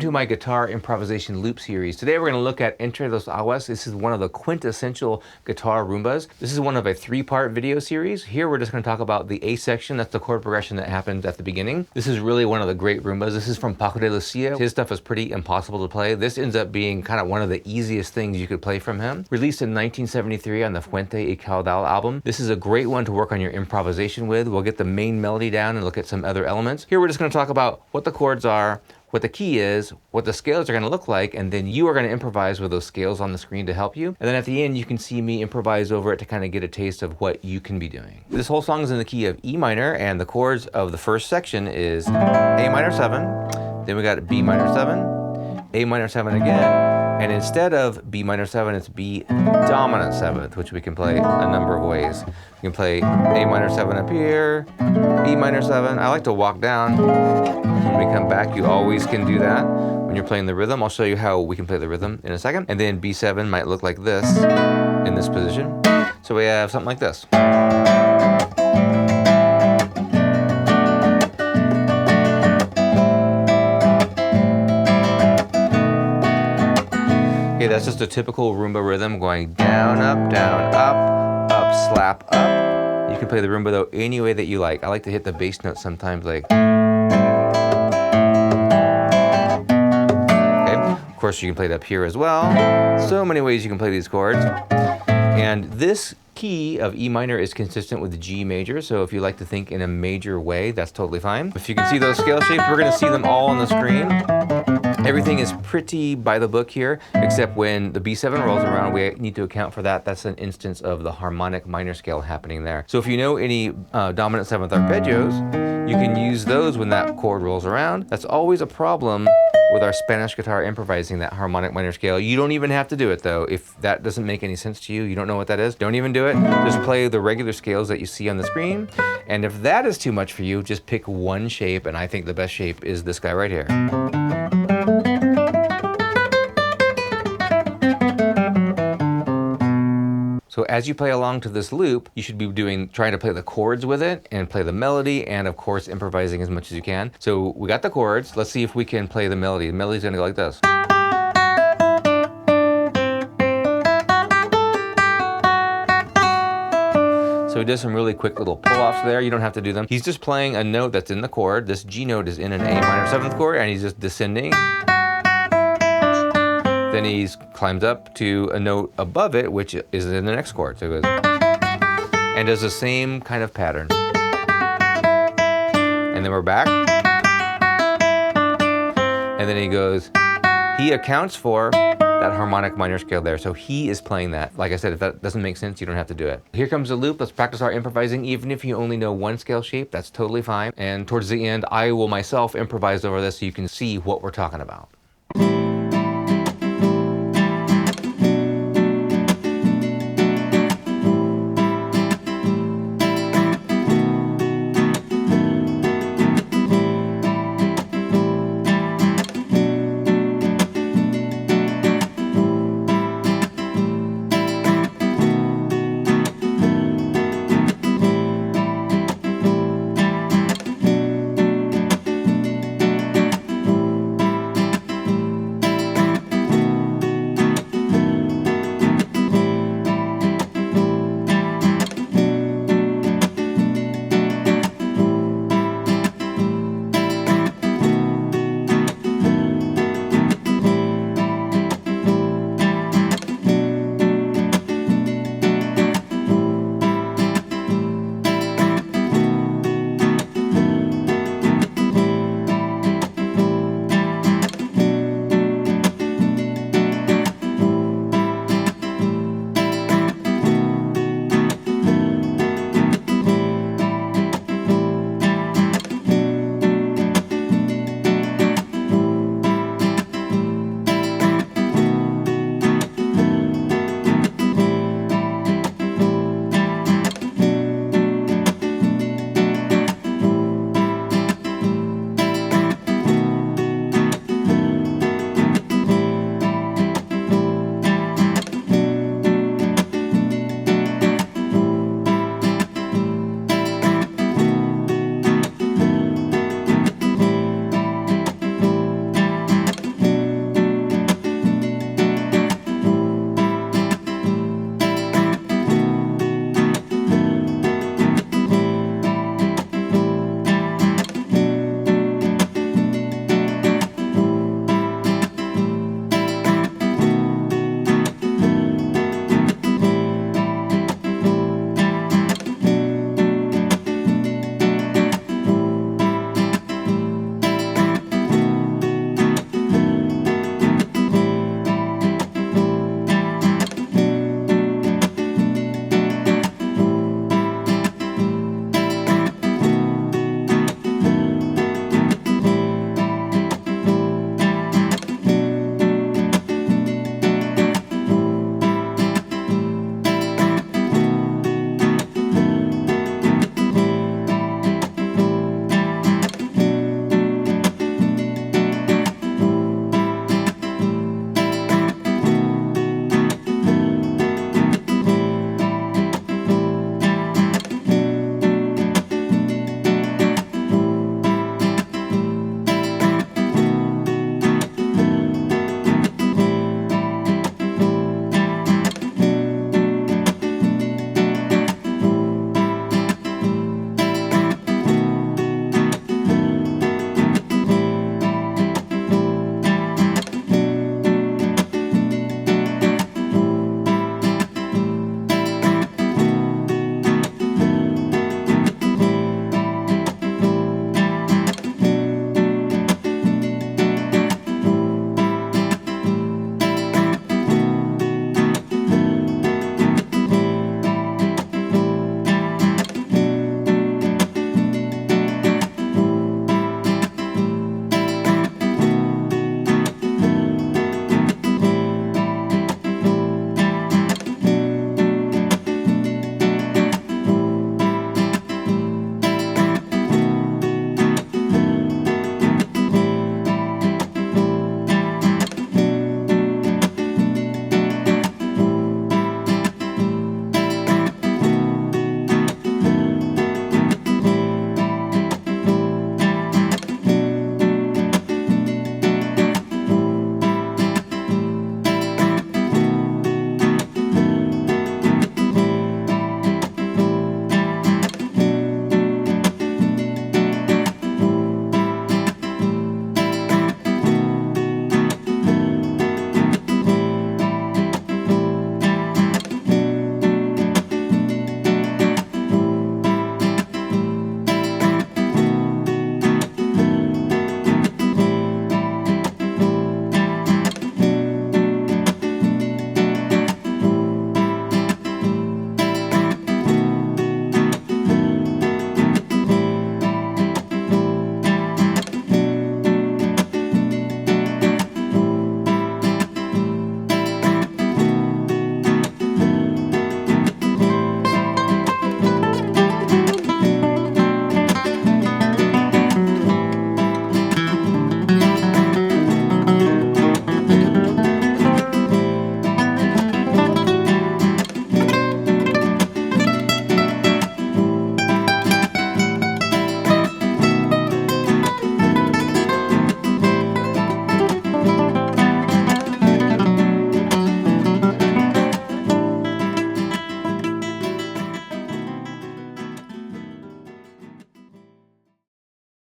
to my Guitar Improvisation Loop series. Today we're going to look at Entre dos Aguas. This is one of the quintessential guitar rumbas. This is one of a three-part video series. Here we're just going to talk about the A section. That's the chord progression that happens at the beginning. This is really one of the great rumbas. This is from Paco de Lucia. His stuff is pretty impossible to play. This ends up being kind of one of the easiest things you could play from him. Released in 1973 on the Fuente y Caudal album. This is a great one to work on your improvisation with. We'll get the main melody down and look at some other elements. Here we're just going to talk about what the chords are, what the key is, what the scales are going to look like, and then you are going to improvise with those scales on the screen to help you. And then at the end, you can see me improvise over it to kind of get a taste of what you can be doing. This whole song is in the key of E minor, and the chords of the first section is A minor 7, then we got B minor 7, A minor 7 again, and instead of B minor 7, it's B dominant 7th, which we can play a number of ways. We can play A minor 7 up here, B minor 7. I like to walk down. When we come back, you always can do that when you're playing the rhythm. I'll show you how we can play the rhythm in a second. And then B7 might look like this in this position. So we have something like this. Okay, that's just a typical rumba rhythm going down, up, slap, up. You can play the rumba though any way that you like. I like to hit the bass note sometimes, like. Of course, you can play it up here as well. So many ways you can play these chords. And this key of E minor is consistent with the G major, so if you like to think in a major way, that's totally fine. If you can see those scale shapes, we're going to see them all on the screen. Everything is pretty by the book here, except when the B7 rolls around, we need to account for that. That's an instance of the harmonic minor scale happening there. So if you know any dominant 7th arpeggios, you can use those when that chord rolls around. That's always a problem with our Spanish guitar improvising, that harmonic minor scale. You don't even have to do it though. If that doesn't make any sense to you, you don't know what that is, don't even do it. Just play the regular scales that you see on the screen. And if that is too much for you, just pick one shape, and I think the best shape is this guy right here. So as you play along to this loop, you should be trying to play the chords with it and play the melody, and of course improvising as much as you can. So we got the chords. Let's see if we can play the melody. The melody's gonna go like this. So he does some really quick little pull-offs there. You don't have to do them. He's just playing a note that's in the chord. This G note is in an A minor 7th chord, and he's just descending. Then he climbs up to a note above it, which is in the next chord. So it goes, and does the same kind of pattern. And then we're back. And then he goes, he accounts for that harmonic minor scale there. So he is playing that. Like I said, if that doesn't make sense, you don't have to do it. Here comes the loop. Let's practice our improvising. Even if you only know one scale shape, that's totally fine. And towards the end, I will myself improvise over this so you can see what we're talking about.